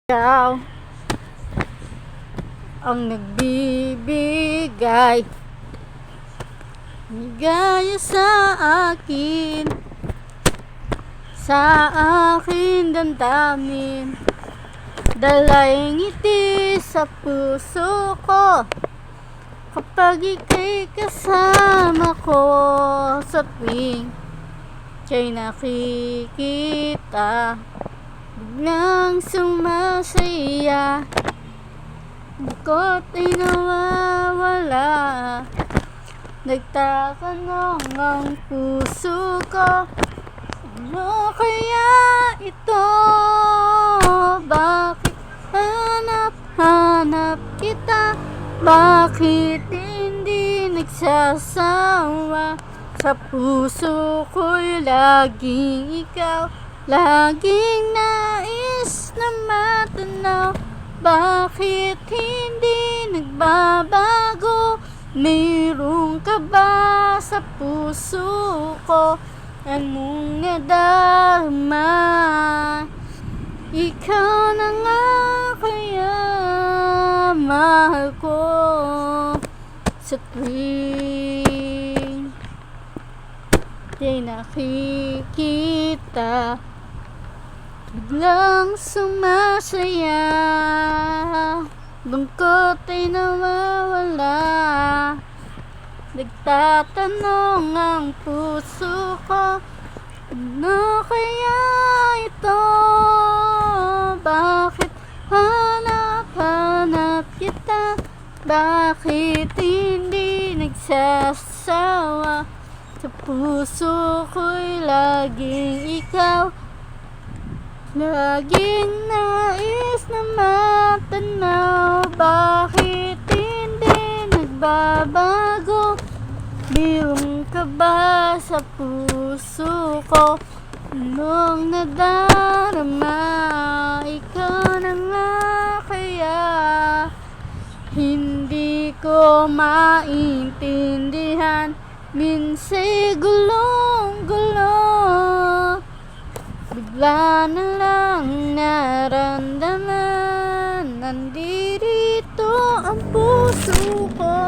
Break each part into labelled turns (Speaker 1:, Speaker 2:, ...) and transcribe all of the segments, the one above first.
Speaker 1: Ikaw ang nagbibigay ligaya sa akin damdamin, dalay ngiti sa puso ko kapag ika'y kasama ko sa tuwing ka'y nakikita. Biglang sumasaya, bukod ay nawawala. Nagtatanong ang puso ko, ano kaya ito? Bakit hanap-hanap kita? Bakit hindi nagsasawa? Sa puso ko'y laging ikaw, laging nais na matanaw. Bakit hindi nagbabago? Mayroon ka ba sa puso ko? Anong nadarama? Ikaw na nga kaya mahal ko. Sa tuwing ka'y nakikita, biglang sumasaya, lungkot ay nawawala. Nagtatanong ang puso ko, ano kaya ito? Bakit hanap-hanap kita? Bakit hindi nagsasawa? Sa puso ko'y laging ikaw, laging nais na matanaw. Bakit hindi nagbabago? Mayroon ka ba sa puso ko? Anong nadarama? Ikaw na nga kaya hindi ko maintindihan. Minsa'y gulong-gulo, bigla na lang naramdaman, nandirito ang puso ko.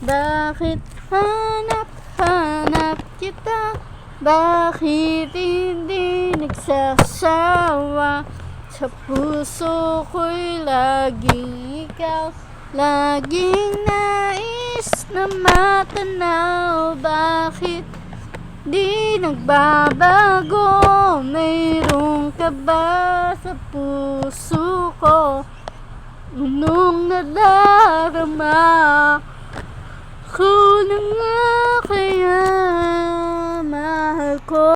Speaker 1: Bakit hanap-hanap kita? Bakit hindi nagsasawa? Sa puso ko'y laging ikaw, laging nais na matanaw. Bakit di nagbabago? Mayroon ka ba sa puso ko? Anong nadarama? Ako na nga